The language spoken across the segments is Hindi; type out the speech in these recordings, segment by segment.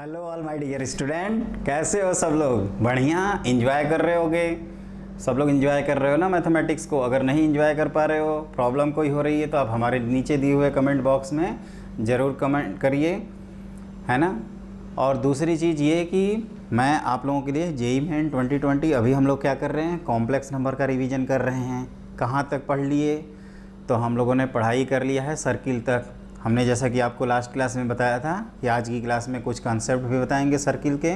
Hello all my dear student, कैसे हो सब लोग? बढ़िया एंजॉय कर रहे होगे? सब लोग एंजॉय कर रहे हो ना मैथमेटिक्स को? अगर नहीं एंजॉय कर पा रहे हो, प्रॉब्लम कोई हो रही है, तो आप हमारे नीचे दिए हुए कमेंट बॉक्स में ज़रूर कमेंट करिए, है ना। और दूसरी चीज़ ये कि मैं आप लोगों के लिए जेईई मेन 2020 अभी हम लोग क्या कर रहे हैं, कॉम्प्लेक्स नंबर का रिवीजन कर रहे हैं। कहाँ तक पढ़ लिए? तो हम लोगों ने पढ़ाई कर लिया है सर्किल तक। हमने जैसा कि आपको लास्ट क्लास में बताया था कि आज की क्लास में कुछ कॉन्सेप्ट भी बताएंगे सर्किल के,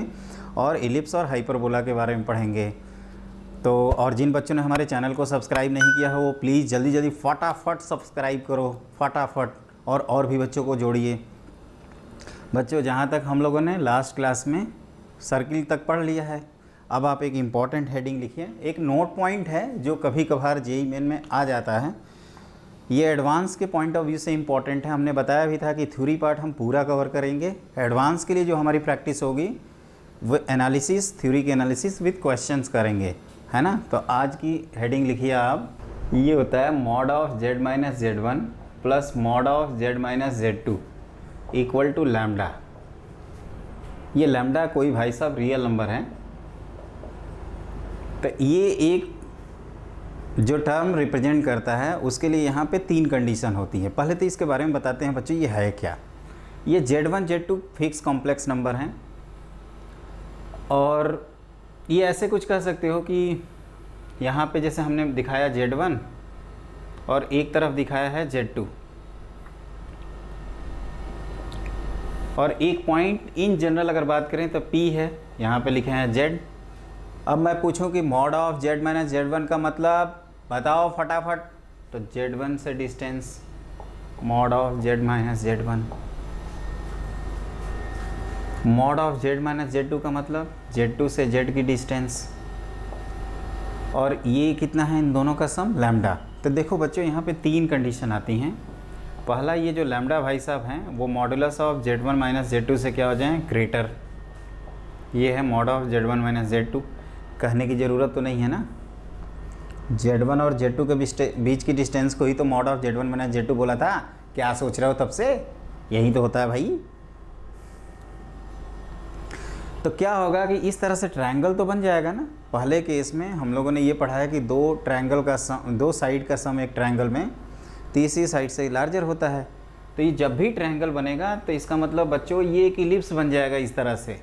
और इलिप्स और हाइपरबोला के बारे में पढ़ेंगे। तो और जिन बच्चों ने हमारे चैनल को सब्सक्राइब नहीं किया हो, वो प्लीज़ जल्दी जल्दी फटाफट सब्सक्राइब करो, फटाफट, और भी बच्चों को जोड़िए। बच्चों, जहाँ तक हम लोगों ने लास्ट क्लास में सर्किल तक पढ़ लिया है, अब आप एक इम्पॉर्टेंट हेडिंग लिखिए। एक नोट पॉइंट है जो कभी कभार जेईई मेन में आ जाता है। ये एडवांस के पॉइंट ऑफ व्यू से इम्पॉर्टेंट है। हमने बताया भी था कि थ्योरी पार्ट हम पूरा कवर करेंगे। एडवांस के लिए जो हमारी प्रैक्टिस होगी वो एनालिसिस, थ्योरी की एनालिसिस विद क्वेश्चंस करेंगे, है ना। तो आज की हेडिंग लिखिए आप। ये होता है mod of z minus z1 plus mod of z minus z2 equal to lambda. ये लैम्डा कोई भाई साहब रियल नंबर है। तो ये एक जो टर्म रिप्रेजेंट करता है, उसके लिए यहाँ पे 3 कंडीशन होती है। पहले तो इसके बारे में बताते हैं बच्चों, ये है क्या। ये z1 z2 fix complex number हैं, और ये ऐसे कुछ कह सकते हो कि यहाँ पे जैसे हमने दिखाया z1 और एक तरफ दिखाया है z2, और एक पॉइंट इन जनरल अगर बात करें तो p है, यहाँ पे लिखे हैं z। अब मैं पूछूं कि mod of z minus z1 का मतलब बताओ फटाफट, तो z1 से distance mod of z minus z1। Mod of z minus z2 का मतलब z2 से z की डिस्टेंस, और ये कितना है इन दोनों का सम, लैम्डा। तो देखो बच्चों, यहाँ पे 3 कंडीशन आती हैं। पहला, ये जो लैम्डा भाई साहब हैं वो modulus of z1 minus z2 से क्या हो जाए, ग्रेटर। ये है mod of z1 minus z2। कहने की ज़रूरत तो नहीं है ना, z1 और z2 के बीच की डिस्टेंस को ही तो mod of z1 minus z2 बोला था। क्या सोच रहे हो तब से? यही तो होता है भाई। तो क्या होगा कि इस तरह से ट्रायंगल तो बन जाएगा ना। पहले केस में हम लोगों ने ये पढ़ा है कि दो ट्रायंगल का सम, दो साइड का सम एक ट्रायंगल में तीसरी साइड से लार्जर होता है। तो ये जब भी ट्रायंगल बनेगा तो इसका मतलब बच्चों ये एक इलिप्स बन जाएगा इस तरह से।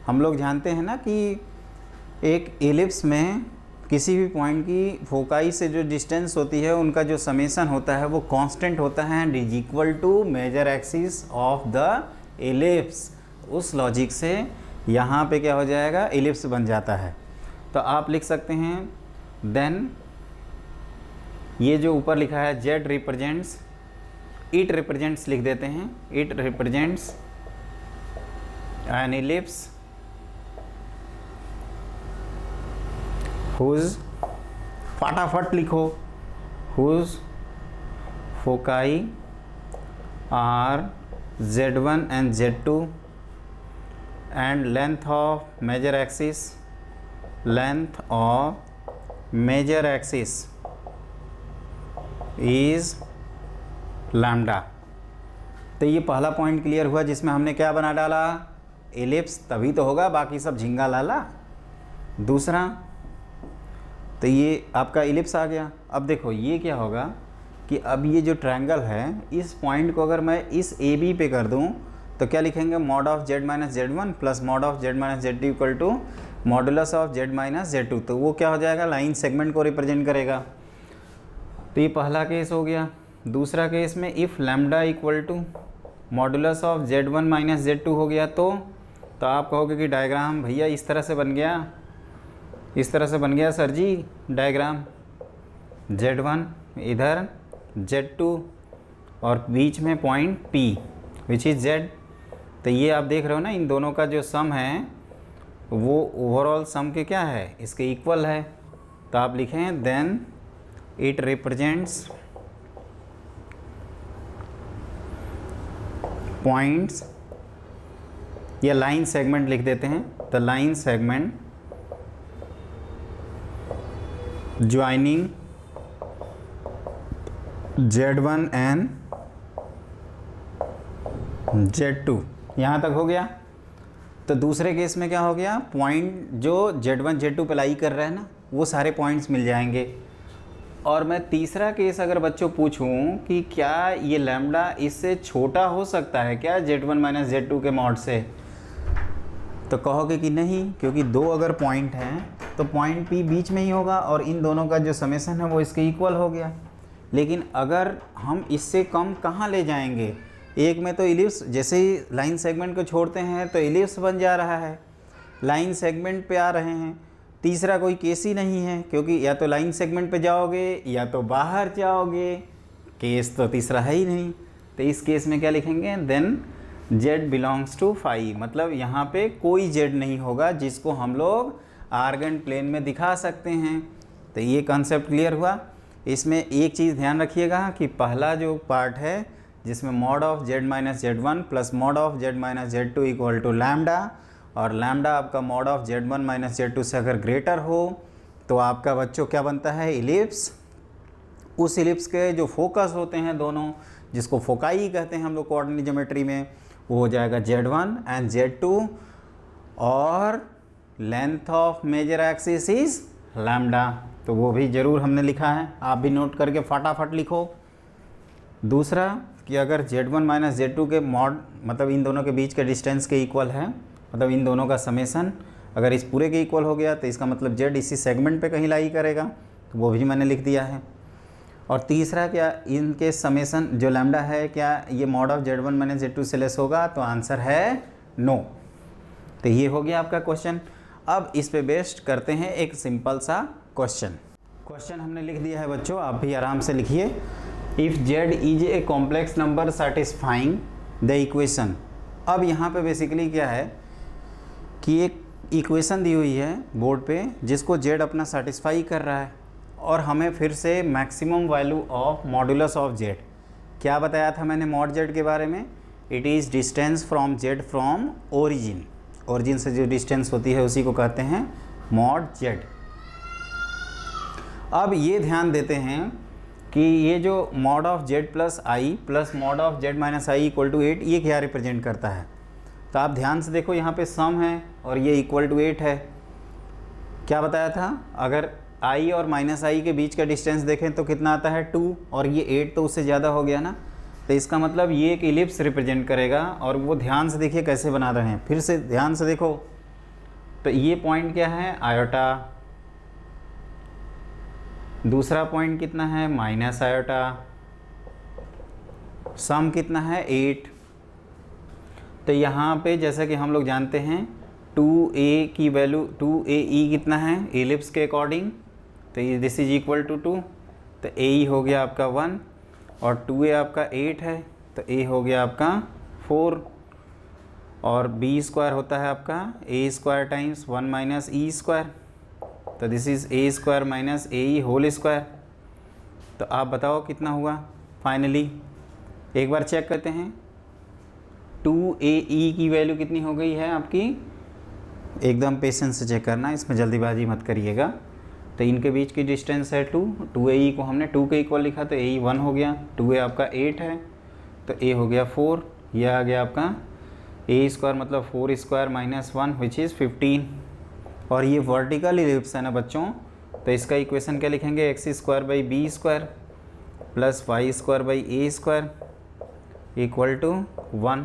हम लोग जानते हैं ना कि एक इलिप्स में किसी भी पॉइंट की फोकाई से जो डिस्टेंस होती है, उनका जो समेशन होता है वो कांस्टेंट होता है and is equal to major axis of the ellipse. उस लॉजिक से यहाँ पे क्या हो जाएगा, इलिप्स बन जाता है। तो आप लिख सकते हैं देन, ये जो ऊपर लिखा है z रिप्रेजेंट्स, इट रिप्रेजेंट्स लिख देते हैं, it represents an ellipse whose, फटाफट लिखो, whose foci are z1 and z2 and length of major axis, length of major axis is lambda. तो ये पहला पॉइंट क्लियर हुआ जिसमें हमने क्या बना डाला, एलिप्स, तभी तो होगा, बाकी सब झिंगा लाला। दूसरा, तो ये आपका इलिप्स आ गया। अब देखो ये क्या होगा कि अब ये जो ट्रायंगल है, इस पॉइंट को अगर मैं इस ए बी पे कर दूं तो क्या लिखेंगे, mod of z minus z1 plus mod of z minus z2 equal to modulus of z minus z2। तो वो क्या हो जाएगा, लाइन सेगमेंट को रिप्रेजेंट करेगा। तो ये पहला केस हो गया। दूसरा केस में if lambda equal to modulus of z1 minus z2 हो गया, तो आप कहोगे कि डायग्राम भैया इस तरह से बन गया, इस तरह से बन गया सर जी डायग्राम, z1 इधर, z2 और बीच में point P which is z। तो ये आप देख रहे हो ना, इन दोनों का जो सम है वो ओवरऑल सम के क्या है, इसके इक्वल है। तो आप लिखें देन इट रिप्रेजेंट्स पॉइंट्स, या लाइन सेगमेंट लिख देते हैं, the line segment joining z1 and z2। यहाँ तक हो गया। तो दूसरे केस में क्या हो गया, पॉइंट जो Z1 Z2 पे लाई कर रहे हैं ना, वो सारे पॉइंट्स मिल जाएंगे। और मैं तीसरा केस अगर बच्चों पूछूं कि क्या ये लैम्डा इससे छोटा हो सकता है क्या Z1 माइनस Z2 के मॉड से, तो कहोगे कि नहीं, क्योंकि दो अगर पॉइंट हैं तो पॉइंट P बीच में ही होगा और इन दोनों का जो समेसन है वो इसके इक्वल हो गया। लेकिन अगर हम इससे कम कहाँ ले जाएंगे, एक में तो इलिप्स, जैसे ही लाइन सेगमेंट को छोड़ते हैं तो इलिप्स बन जा रहा है, लाइन सेगमेंट पे आ रहे हैं। तीसरा कोई केस ही नहीं है, क्योंकि या तो लाइन सेगमेंट पे जाओगे या तो बाहर जाओगे, केस तो तीसरा है ही नहीं। तो इस केस में क्या लिखेंगे, then Z belongs to phi, मतलब यहाँ पे कोई Z नहीं होगा जिसको हम लोग आर्गन प्लेन में दिखा सकते हैं। तो ये कॉन्सेप्ट क्लियर हुआ। इसमें एक चीज़ ध्यान रखिएगा कि पहला जो पार्ट है जिसमें mod of Z minus Z1 plus mod of Z minus Z2 equal to lambda, और लैम्डा आपका mod of Z1 minus Z2 से अगर ग्रेटर हो तो आपका बच्चों क्या बनता है, इलिप्स। उस इलिप्स के जो फोकस होते हैं दोनों, जिसको फोकाई कहते हैं हम लोग कोऑर्डिनेट ज्योमेट्री में, वो हो जाएगा Z1 एंड Z2, और length of major axis is lambda. तो वो भी ज़रूर हमने लिखा है, आप भी नोट करके फटाफट लिखो। दूसरा कि अगर Z1 माइनस Z2 के मॉड, मतलब इन दोनों के बीच के डिस्टेंस के इक्वल है, मतलब इन दोनों का समेसन अगर इस पूरे के इक्वल हो गया तो इसका मतलब Z इसी सेगमेंट पे कहीं लाई करेगा, तो वो भी मैंने लिख दिया है। और तीसरा क्या, इनके समेसन जो लैम्डा है, क्या ये mod of Z1 minus Z2 से लेस होगा, तो आंसर है नो। तो ये हो गया आपका क्वेश्चन। अब इस पे बेस्ड करते हैं एक सिंपल सा क्वेश्चन हमने लिख दिया है बच्चों, आप भी आराम से लिखिए। If Z is a complex number satisfying the equation. अब यहाँ पे बेसिकली क्या है कि एक इक्वेशन दी हुई है बोर्ड पे जिसको Z अपना सेटिस्फाई कर रहा है, और हमें फिर से maximum value of modulus of Z, क्या बताया था मैंने मॉड Z के बारे में, it is distance from Z from origin, origin से जो डिस्टेंस होती है उसी को कहते हैं मॉड Z। अब ये ध्यान देते हैं कि ये जो mod of Z plus i plus mod of Z minus i equal to 8, ये क्या रिप्रेजेंट करता है। तो आप ध्यान से देखो, यहाँ पे सम है और ये इक्वल टू 8 है। क्या बताया था, अगर i और माइनस आई के बीच का डिस्टेंस देखें तो कितना आता है 2, और ये 8 तो उससे ज़्यादा हो गया ना, तो इसका मतलब ये एक इलिप्स रिप्रेजेंट करेगा। और वो ध्यान से देखिए कैसे बना रहे हैं, फिर से ध्यान से देखो। तो ये पॉइंट क्या है, आयोटा, दूसरा पॉइंट कितना है, माइनस आयोटा, सम कितना है 8। तो यहाँ पे जैसा कि हम लोग जानते हैं 2a की वैल्यू 2ae कितना है इलिप्स के अकॉर्डिंग, तो ये दिस इज इक्वल टू 2, तो a हो गया आपका 1 और 2a आपका 8 है, तो a हो गया आपका 4, और b स्क्वायर होता है आपका a square times 1 minus e square, तो this is a square minus ae whole square. तो आप बताओ कितना हुआ फाइनली, एक बार चेक करते हैं। 2ae की वैल्यू कितनी हो गई है आपकी, एकदम पेशेंस से चेक करना, इसमें जल्दीबाजी मत करिएगा। तो इनके बीच की डिस्टेंस है 2ae को हमने 2 के इक्वल लिखा तो ae 1 हो गया, 2a आपका 8 है तो a हो गया 4, यह आ गया आपका a स्क्वायर मतलब 4 स्क्वायर माइनस 1 विच इज़ 15। और ये वर्टिकल इलिप्स है ना बच्चों, तो इसका इक्वेशन क्या लिखेंगे, x square by b square plus y square by a square equal to 1।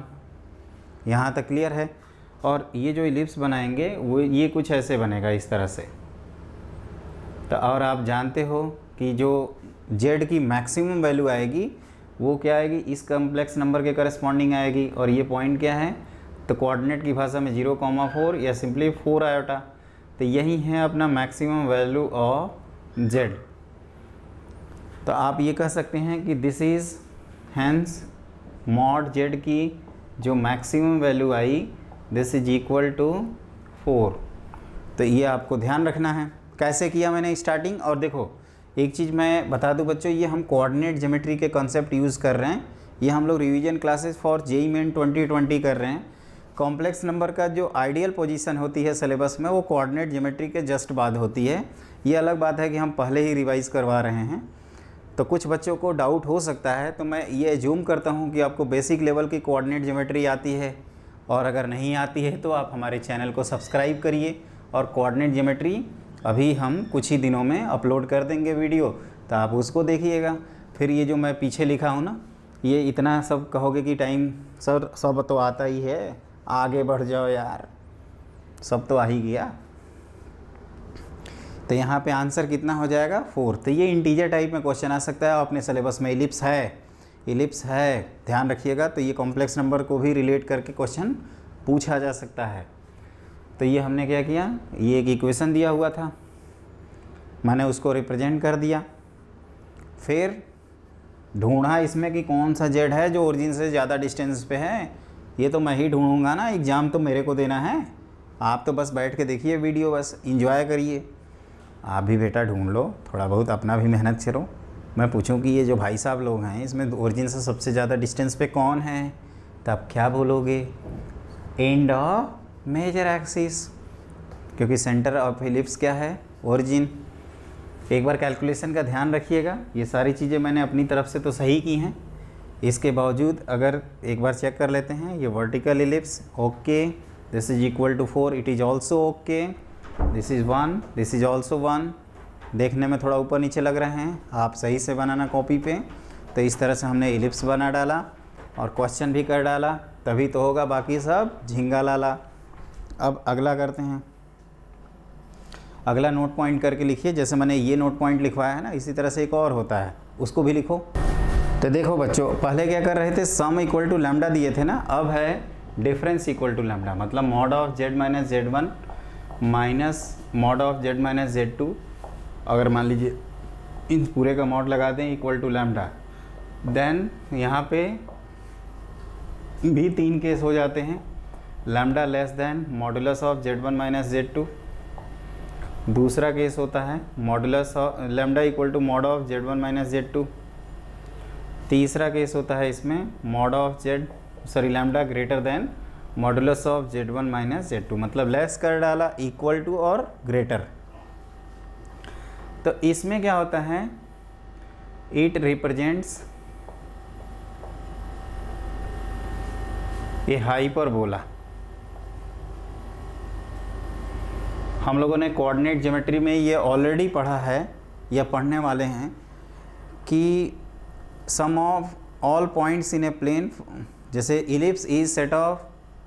यहाँ तक क्लियर है। और ये जो इलिप्स बनाएंगे वो ये कुछ ऐसे बनेगा इस तरह से। तो और आप जानते हो कि जो Z की मैक्सिमम वैल्यू आएगी वो क्या आएगी, इस कम्प्लेक्स नंबर के करस्पॉन्डिंग आएगी। और ये पॉइंट क्या है, तो कोऑर्डिनेट की भाषा में 0,4 या सिंपली 4 आयोटा, तो यही है अपना मैक्सिमम वैल्यू ऑफ Z। तो आप ये कह सकते हैं कि this is hence mod Z की जो मैक्सिमम वैल्यू आई दिस इज इक्वल टू 4। तो ये आपको ध्यान रखना है। कैसे किया मैंने स्टार्टिंग, और देखो एक चीज़ मैं बता दूं बच्चों, ये हम कोऑर्डिनेट ज्योमेट्री के कॉन्सेप्ट यूज़ कर रहे हैं, ये हम लोग revision classes for JEE main 2020 कर रहे हैं। कॉम्प्लेक्स नंबर का जो आइडियल पोजीशन होती है सिलेबस में वो कोऑर्डिनेट ज्योमेट्री के जस्ट बाद होती है। ये अलग बात है कि हम पहले ही रिवाइज़ करवा रहे हैं, तो कुछ बच्चों को डाउट हो सकता है। तो मैं ये एज्यूम करता हूँ कि आपको बेसिक लेवल की कोऑर्डिनेट ज्योमेट्री आती है और अगर नहीं आती है तो आप हमारे चैनल को सब्सक्राइब करिए। और कोऑर्डिनेट ज्योमेट्री अभी हम कुछ ही दिनों में अपलोड कर देंगे वीडियो, तो आप उसको देखिएगा। फिर ये जो मैं पीछे लिखा हूँ ना, ये इतना सब कहोगे कि टाइम सर सब तो आता ही है, आगे बढ़ जाओ यार, सब तो आ ही गया। तो यहाँ पे आंसर कितना हो जाएगा 4। तो ये इंटीजर टाइप में क्वेश्चन आ सकता है। अपने सिलेबस में इलिप्स है, ध्यान रखिएगा। तो ये कॉम्प्लेक्स नंबर को भी रिलेट करके क्वेश्चन पूछा जा सकता है। तो ये हमने क्या किया, ये एक इक्वेशन दिया हुआ था, मैंने उसको रिप्रेजेंट कर दिया। फिर ढूंढा इसमें कि कौन सा जेड है जो ओरिजिन से ज़्यादा डिस्टेंस पे है। ये तो मैं ही ढूंढूंगा ना, एग्ज़ाम तो मेरे को देना है। आप तो बस बैठ के देखिए वीडियो, बस इंजॉय करिए। आप भी बेटा ढूंढ लो, थोड़ा बहुत अपना भी मेहनत करो। मैं पूछूं कि ये जो भाई साहब लोग हैं इसमें ओरिजिन से सबसे ज़्यादा डिस्टेंस पे कौन है, तब क्या बोलोगे, एंड ऑफ मेजर एक्सिस, क्योंकि सेंटर ऑफ इलिप्स क्या है, ओरिजिन। एक बार कैलकुलेशन का ध्यान रखिएगा। ये सारी चीज़ें मैंने अपनी तरफ से तो सही की हैं, इसके बावजूद अगर एक बार चेक कर लेते हैं। ये vertical ellipse okay, this is equal to 4, it is also okay, this is 1, this is also 1। देखने में थोड़ा ऊपर नीचे लग रहे हैं, आप सही से बनाना कॉपी पे। तो इस तरह से हमने इलिप्स बना डाला और क्वेश्चन भी कर डाला, तभी तो होगा, बाकी सब झिंगा लाला। अब अगला करते हैं। अगला नोट पॉइंट करके लिखिए, जैसे मैंने ये नोट पॉइंट लिखवाया है ना, इसी तरह से एक और होता है, उसको भी लिखो। तो देखो बच्चों, पहले क्या कर रहे थे, सम इक्वल टू लैम्डा दिए थे ना, अब है डिफरेंस इक्वल टू लैम्डा, मतलब mod of Z minus z one minus mod of Z minus z two. अगर मान लीजिए इन पूरे का मॉड लगा दें इक्वल टू लैम्डा, देन यहाँ पे भी 3 केस हो जाते हैं। Lambda less than modulus of z one minus z two, दूसरा केस होता है modulus of lambda equal to mod of z one minus z two, तीसरा केस होता है इसमें mod of lambda greater than modulus of z one minus z two, मतलब लेस कर डाला, इक्वल टू और ग्रेटर। तो इसमें क्या होता है, इट रिप्रेजेंट्स ये हाइपरबोला। हम लोगों ने कोऑर्डिनेट ज्योमेट्री में ये ऑलरेडी पढ़ा है या पढ़ने वाले हैं कि sum of all points in a plane, जैसे ellipse is set of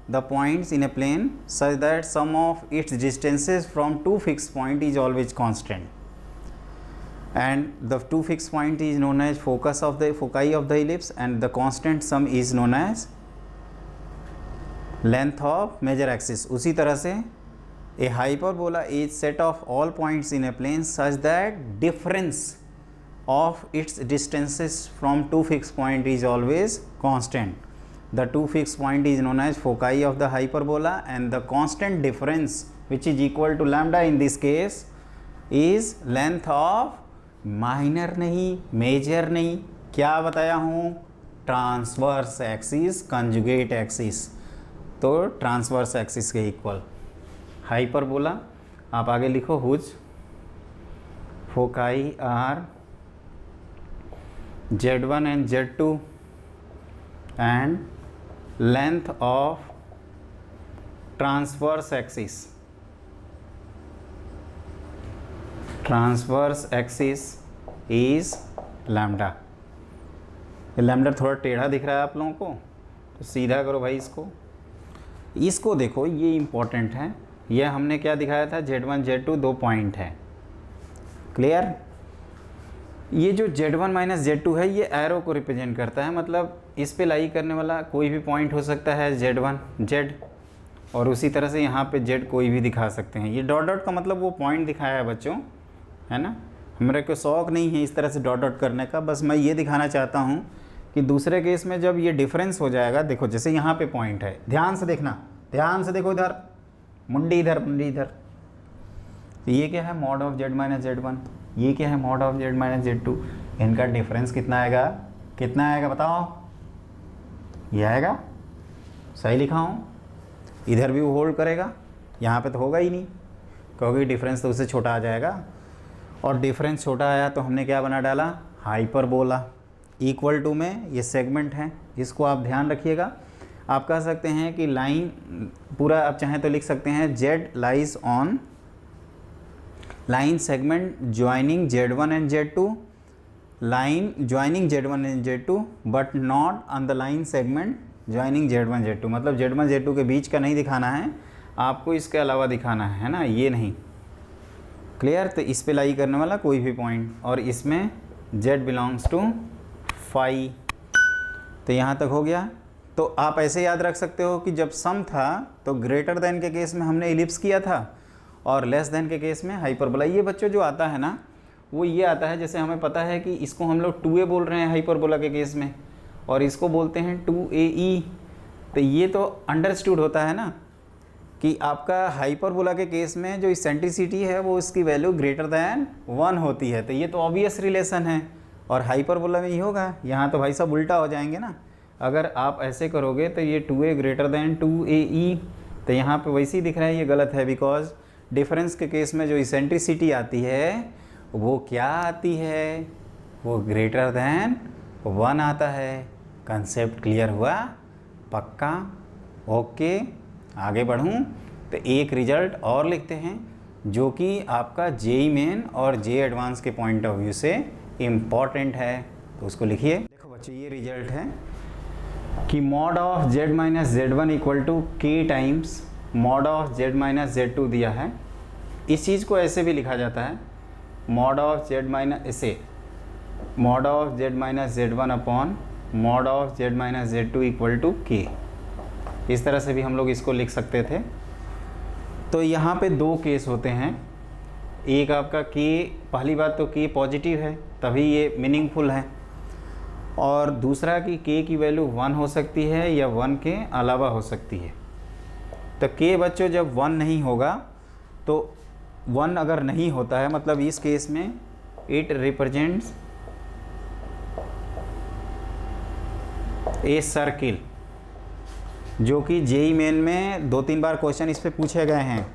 the points in a plane such that sum of its distances from two fixed point is always constant, and the two fixed point is known as foci of the ellipse, and the constant sum is known as length of major axis. उसी तरह से a hyperbola is set of all points in a plane such that difference of its distances from two fixed point is always constant. The two fixed point is known as foci of the hyperbola, and the constant difference, which is equal to lambda in this case, is length of minor नहीं, major नहीं, क्या बताया हूँ, ट्रांसवर्स एक्सिस कंजुगेट एक्सिस, तो ट्रांसवर्स एक्सिस के इक्वल हाइपरबोला। आप आगे लिखो, whose foci are Z1 and Z2 and length of transverse axis is lambda। ये लैम्डा थोड़ा टेढ़ा दिख रहा है आप लोगों को, तो सीधा करो भाई इसको देखो, ये इम्पोर्टेंट है। ये हमने क्या दिखाया था, Z1 Z2 2 पॉइंट है, क्लियर। ये जो Z1 माइनस Z2 है, ये एरो को रिप्रेजेंट करता है, मतलब इस पे लाई करने वाला कोई भी पॉइंट हो सकता है Z1 Z, और उसी तरह से यहाँ पे Z कोई भी दिखा सकते हैं। ये डॉट डॉट का मतलब वो पॉइंट दिखाया है बच्चों, है ना। मेरे को शौक़ नहीं है इस तरह से डॉट डॉट करने का, बस मैं ये दिखाना चाहता हूँ कि दूसरे केस में जब ये डिफरेंस हो जाएगा, देखो जैसे यहाँ पे पॉइंट है, ध्यान से देखना, ध्यान से देखो, इधर मुंडी इधर। तो ये क्या है, mod of Z minus z one, ये क्या है, mod of Z minus z two. इनका डिफरेंस कितना आएगा बताओ, ये आएगा, सही लिखा हूँ। इधर भी वो होल्ड करेगा, यहाँ पे तो होगा ही नहीं, क्योंकि डिफरेंस तो उससे छोटा आ जाएगा, और डिफरेंस छोटा आया तो हमने क्या बना डाला, हाइपरबोला। इक्वल टू में ये सेगमेंट है, इसको आप ध्यान रखिएगा। आप कह सकते हैं कि लाइन पूरा आप चाहें तो लिख सकते हैं Z lies on line segment joining Z1 and Z2, line joining Z1 and Z2 but not on the line segment joining Z1 Z2, मतलब Z1 Z2 के बीच का नहीं दिखाना है आपको, इसके अलावा दिखाना है ना, ये नहीं। क्लियर? तो इस पे लाई करने वाला कोई भी पॉइंट, और इसमें Z बिलोंग्स टू फाई। तो यहाँ तक हो गया। तो आप ऐसे याद रख सकते हो कि जब सम था तो ग्रेटर देन के केस में हमने इलिप्स किया था और लेस देन के केस में हाइपरबोला। ये बच्चों जो आता है ना वो ये आता है, जैसे हमें पता है कि इसको हम लोग 2a बोल रहे हैं हाइपरबोला के केस में, और इसको बोलते हैं 2ae। तो ये तो अंडरस्टूड होता है ना कि आपका हाइपरबोला के केस में जो इसेंट्रिसिटी है वो इसकी वैल्यू ग्रेटर दैन 1 होती है। तो ये तो ऑब्वियस रिलेशन है, और हाइपरबोला में ही होगा। यहाँ तो भाई सब उल्टा हो जाएंगे ना, अगर आप ऐसे करोगे तो ये 2a ग्रेटर दैन 2ae, तो यहाँ पे वैसे ही दिख रहा है, ये गलत है, बिकॉज डिफरेंस के केस में जो इसेंट्रिसिटी आती है वो क्या आती है, वो ग्रेटर दैन 1 आता है। कंसेप्ट क्लियर हुआ? पक्का? ओके, आगे बढ़ूँ तो एक रिजल्ट और लिखते हैं जो कि आपका जेई मेन और जे एडवांस के पॉइंट ऑफ व्यू से इम्पॉर्टेंट है, तो उसको लिखिए। देखो बच्चों, ये रिजल्ट है कि mod of z minus Z1 equal to k times mod of z minus Z2 दिया है। इस चीज़ को ऐसे भी लिखा जाता है, मॉड ऑफ z माइनस, इसे mod of z minus Z1 upon mod of z minus Z2 equal to k. इस तरह से भी हम लोग इसको लिख सकते थे। तो यहाँ पे दो केस होते हैं, एक आपका के, पहली बात तो के पॉजिटिव है तभी ये मीनिंगफुल है, और दूसरा कि के की वैल्यू 1 हो सकती है या 1 के अलावा हो सकती है। तो के बच्चों जब 1 नहीं होगा तो 1 अगर नहीं होता है मतलब इस केस में इट रिप्रेजेंट्स ए सर्किल, जो कि जेई मेन में 2-3 बार क्वेश्चन इस पे पूछे गए हैं।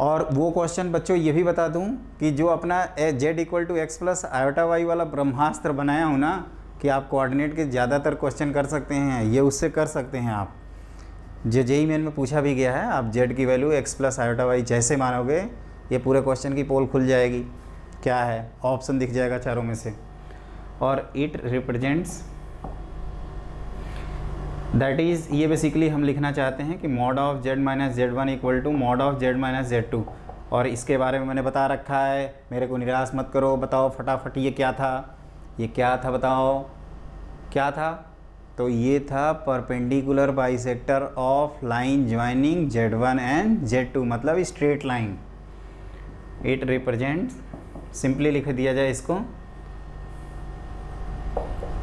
और वो क्वेश्चन बच्चों ये भी बता दूं कि जो अपना z equal to x plus iota y वाला ब्रह्मास्त्र बनाया हूँ ना, कि आप कोऑर्डिनेट के ज़्यादातर क्वेश्चन कर सकते हैं, ये उससे कर सकते हैं आप। जो जेई मेन में पूछा भी गया है, आप z की value x plus iota y जैसे मानोगे ये पूरे क्वेश्चन की पोल खुल जाएगी, क्या है ऑप्शन दिख जाएगा चारों में से। और इट रिप्रेजेंट्स, दैट इज़, ये बेसिकली हम लिखना चाहते हैं कि mod of z minus Z1 equal to mod of z minus Z2। और इसके बारे में मैंने बता रखा है, मेरे को निराश मत करो, बताओ फटाफट ये क्या था, ये क्या था, बताओ क्या था। तो ये था perpendicular bisector of line joining Z1 and Z2, मतलब straight line. It represents, simply लिख दिया जाए इसको,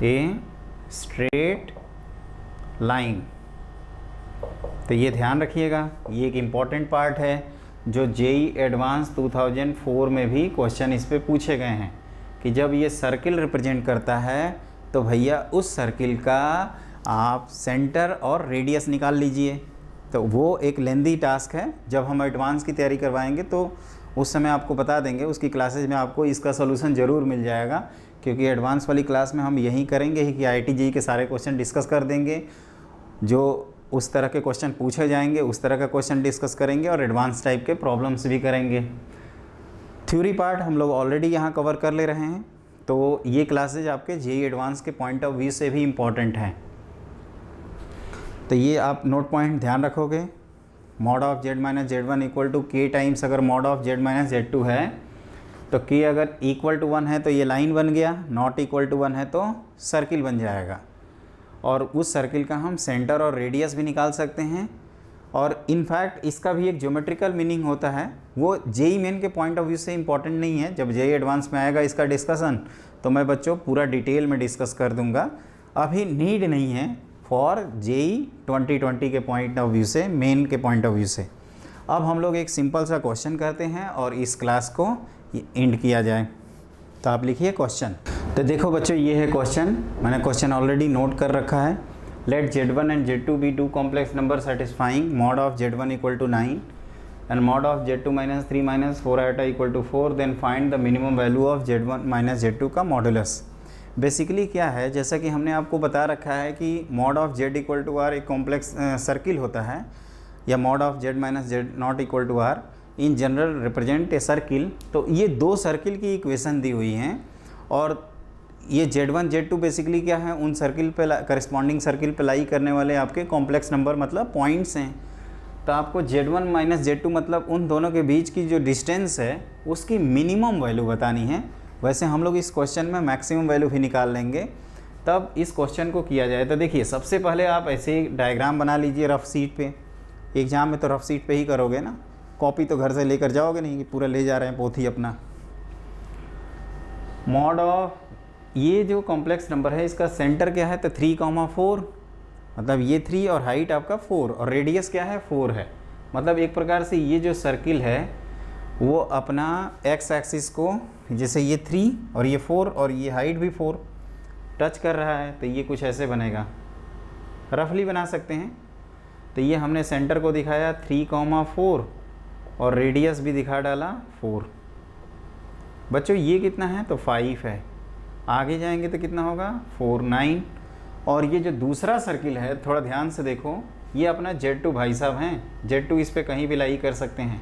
ए स्ट्रेट लाइन। तो ये ध्यान रखिएगा, ये एक इम्पॉर्टेंट पार्ट है जो जेई एडवांस 2004 में भी क्वेश्चन इस पे पूछे गए हैं कि जब ये सर्किल रिप्रेजेंट करता है तो भैया उस सर्किल का आप सेंटर और रेडियस निकाल लीजिए। तो वो एक लेंदी टास्क है, जब हम एडवांस की तैयारी करवाएंगे तो उस समय आपको बता देंगे, उसकी क्लासेज में आपको इसका सोल्यूशन ज़रूर मिल जाएगा, क्योंकि एडवांस वाली क्लास में हम यही करेंगे ही कि IIT JEE के सारे क्वेश्चन डिस्कस कर देंगे, जो उस तरह के क्वेश्चन पूछे जाएंगे उस तरह का क्वेश्चन डिस्कस करेंगे, और एडवांस टाइप के प्रॉब्लम्स भी करेंगे। थ्योरी पार्ट हम लोग ऑलरेडी यहाँ कवर कर ले रहे हैं, तो ये क्लासेज आपके JEE एडवांस के पॉइंट ऑफ व्यू से भी इम्पॉर्टेंट हैं। तो ये आप नोट पॉइंट ध्यान रखोगे, mod of z minus Z1 equal to k times, अगर mod of z minus Z2 है तो के अगर इक्वल टू 1 है तो ये लाइन बन गया, नॉट इक्वल टू 1 है तो सर्किल बन जाएगा, और उस सर्किल का हम सेंटर और रेडियस भी निकाल सकते हैं। और इनफैक्ट इसका भी एक ज्योमेट्रिकल मीनिंग होता है, वो जेई मेन के पॉइंट ऑफ व्यू से इंपॉर्टेंट नहीं है। जब जेई एडवांस में आएगा इसका डिस्कशन तो मैं बच्चों पूरा डिटेल में डिस्कस कर दूंगा, अभी नीड नहीं है फॉर जेई 2020 के पॉइंट ऑफ व्यू से, मेन के पॉइंट ऑफ व्यू से। अब हम लोग एक सिंपल सा क्वेश्चन करते हैं और इस क्लास को एंड किया जाए। तो आप लिखिए क्वेश्चन। तो देखो बच्चों, ये है क्वेश्चन, मैंने क्वेश्चन ऑलरेडी नोट कर रखा है। Let Z1 and Z2 be two complex number satisfying mod of Z1 equal to 9 and mod of Z2 minus 3 minus 4 iota equal to 4, then find the minimum value of Z1 minus Z2 का मॉडुलस। बेसिकली क्या है, जैसा कि हमने आपको बता रखा है कि mod of Z equal to R एक कॉम्प्लेक्स सर्किल होता है, या mod of Z minus Z naught equal to R in general represent a circle. तो ये दो सर्किल की इक्वेशन दी हुई हैं, और ये Z1 Z2 बेसिकली क्या है, उन सर्किल पे करस्पॉन्डिंग सर्किल पे लाई करने वाले आपके कॉम्प्लेक्स नंबर मतलब पॉइंट्स हैं। तो आपको Z1 माइनस Z2 मतलब उन दोनों के बीच की जो डिस्टेंस है उसकी मिनिमम वैल्यू बतानी है। वैसे हम लोग इस क्वेश्चन में मैक्सिमम वैल्यू भी निकाल लेंगे तब इस क्वेश्चन को किया जाए। तो देखिए, सबसे पहले आप ऐसे ही डायग्राम बना लीजिए रफ सीट पे। एग्ज़ाम में तो रफ सीट पे ही करोगे ना, कॉपी तो घर से लेकर जाओगे नहीं कि पूरा ले जा रहे हैं पोथी अपना। मॉड ऑफ ये जो कॉम्प्लेक्स नंबर है इसका सेंटर क्या है, तो 3,4 मतलब ये 3 और हाइट आपका 4 और रेडियस क्या है 4 है। मतलब एक प्रकार से ये जो सर्किल है वो अपना एक्स एक्सिस को, जैसे ये 3 और ये 4 और ये हाइट भी 4 टच कर रहा है, तो ये कुछ ऐसे बनेगा, रफली बना सकते हैं। तो ये हमने सेंटर को दिखाया 3,4 और रेडियस भी दिखा डाला 4। बच्चों ये कितना है, तो 5 है। आगे जाएंगे तो कितना होगा 4, 9। और ये जो दूसरा सर्किल है थोड़ा ध्यान से देखो, ये अपना Z2 भाई साहब हैं। Z2 इस पे कहीं भी लाई कर सकते हैं।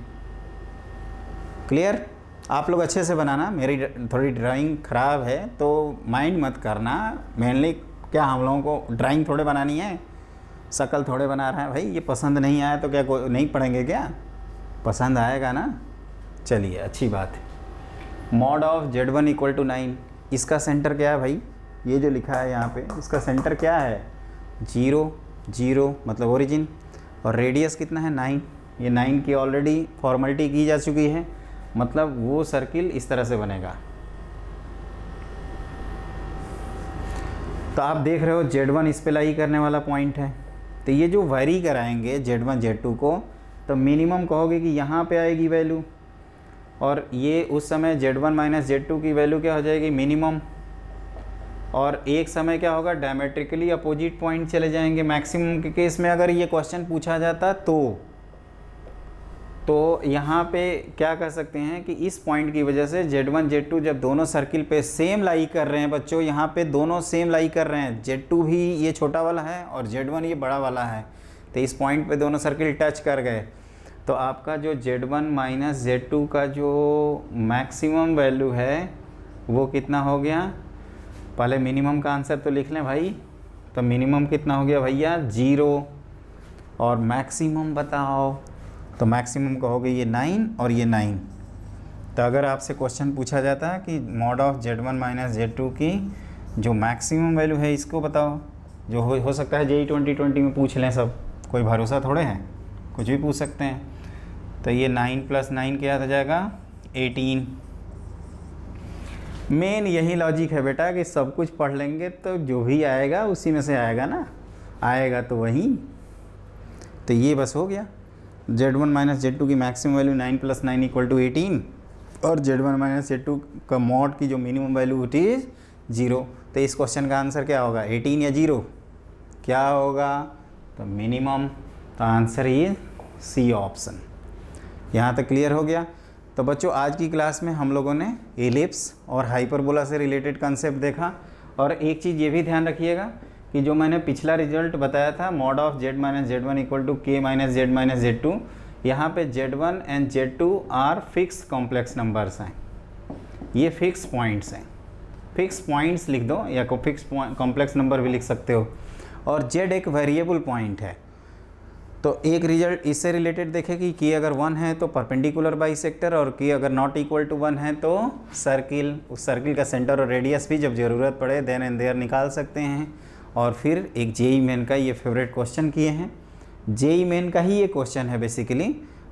क्लियर? आप लोग अच्छे से बनाना, मेरी थोड़ी ड्राइंग ख़राब है तो माइंड मत करना। मेनली क्या हम लोगों को ड्राइंग थोड़े बनानी है, शक्ल थोड़े बना रहा है भाई। ये पसंद नहीं आया तो क्या नहीं पढ़ेंगे क्या? पसंद आएगा ना। चलिए अच्छी बात है। Mod of Z1 equal to 9, इसका सेंटर क्या है भाई, ये जो लिखा है यहाँ पे इसका सेंटर क्या है 0, 0 मतलब ओरिजिन, और रेडियस कितना है 9। ये 9 की ऑलरेडी फॉर्मेलिटी की जा चुकी है, मतलब वो सर्किल इस तरह से बनेगा। तो आप देख रहे हो Z1 इस पे लाई करने वाला पॉइंट है। तो ये जो वेरी कराएंगे Z1 Z2 को, तो मिनिमम कहोगे कि यहाँ पे आएगी वैल्यू, और ये उस समय Z1 माइनस Z2 की वैल्यू क्या हो जाएगी मिनिमम, और एक समय क्या होगा डायमेट्रिकली अपोजिट पॉइंट चले जाएंगे। मैक्सिमम के केस में अगर ये क्वेश्चन पूछा जाता तो यहाँ पे क्या कर सकते हैं कि इस पॉइंट की वजह से Z1 Z2 जब दोनों सर्किल पे सेम लाई कर रहे हैं बच्चों, यहाँ पे दोनों सेम लाई कर रहे हैं, Z2 भी ये छोटा वाला है और Z1 ये बड़ा वाला है, तो इस पॉइंट पे दोनों सर्किल टच कर गए, तो आपका जो Z1 माइनस Z2 का जो मैक्सिमम वैल्यू है वो कितना हो गया। पहले मिनिमम का आंसर तो लिख लें भाई। तो मिनिमम कितना हो गया भैया 0, और मैक्सिमम बताओ, तो मैक्सिमम कहोगे ये 9 और ये 9। तो अगर आपसे क्वेश्चन पूछा जाता है कि mod of Z1 minus Z2 की जो मैक्सिमम वैल्यू है इसको बताओ, जो हो सकता है JEE 2020 में पूछ लें, सब कोई भरोसा थोड़े हैं, कुछ भी पूछ सकते हैं। तो ये 9 + 9 क्या हो जाएगा 18। मेन यही लॉजिक है बेटा कि सब कुछ पढ़ लेंगे तो जो भी आएगा उसी में से आएगा ना, आएगा तो वही। तो ये बस हो गया। Z1 माइनस Z2 की मैक्सिमम वैल्यू 9 + 9 = 18, और Z1 माइनस Z2 का मॉड की जो मिनिमम वैल्यू इट इज़ 0। तो इस क्वेश्चन का आंसर क्या होगा 18 या 0 क्या होगा, तो मिनिमम। तो आंसर ये C ऑप्शन। यहाँ तक क्लियर हो गया। तो बच्चों आज की क्लास में हम लोगों ने एलिप्स और हाइपरबोला से रिलेटेड कंसेप्ट देखा। और एक चीज़ ये भी ध्यान रखिएगा कि जो मैंने पिछला रिजल्ट बताया था mod of Z minus Z1 = K minus Z minus Z2, यहाँ पे Z1 and Z2 are fix complex numbers हैं, ये फिक्स पॉइंट्स हैं। फिक्स पॉइंट्स लिख दो या फिक्स कॉम्प्लेक्स नंबर भी लिख सकते हो, और Z एक वेरिएबल पॉइंट है। तो एक रिजल्ट इससे रिलेटेड देखें कि K अगर 1 है तो परपेंडिकुलर बाइसेक्टर, और K अगर नॉट इक्वल टू 1 है तो सर्किल, उस सर्किल का सेंटर और रेडियस भी जब ज़रूरत पड़े देन एंड देयर निकाल सकते हैं। और फिर एक JEE मेन का ये फेवरेट क्वेश्चन किए हैं, JEE मेन का ही ये क्वेश्चन है बेसिकली।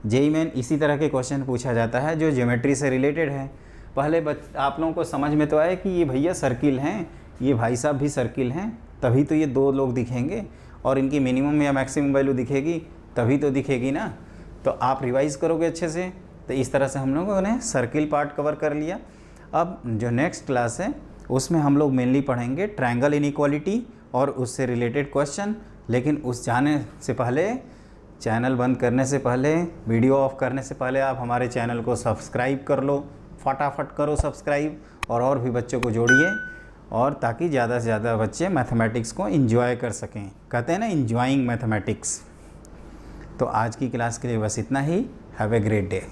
JEE मेन इसी तरह के क्वेश्चन पूछा जाता है जो ज्योमेट्री से रिलेटेड है। पहले आप लोगों को समझ में तो आए कि ये भैया सर्किल हैं, ये भाई साहब भी सर्किल हैं, तभी तो ये दो लोग दिखेंगे, और इनकी मिनिमम या मैक्सिमम वैल्यू दिखेगी तभी तो दिखेगी ना। तो आप रिवाइज़ करोगे अच्छे से। तो इस तरह से हम लोगों ने सर्किल पार्ट कवर कर लिया। अब जो नेक्स्ट क्लास है उसमें हम लोग मेनली पढ़ेंगे ट्रायंगल इनइक्वालिटी और उससे रिलेटेड क्वेश्चन। लेकिन उस जाने से पहले, चैनल बंद करने से पहले, वीडियो ऑफ करने से पहले आप हमारे चैनल को सब्सक्राइब कर लो, फटाफट करो सब्सक्राइब, और भी बच्चों को जोड़िए। और ताकि ज़्यादा से ज़्यादा बच्चे मैथमेटिक्स को इंजॉय कर सकें। कहते हैं ना, इंजॉइंग मैथमेटिक्स। तो आज की क्लास के लिए बस इतना ही। Have a great day.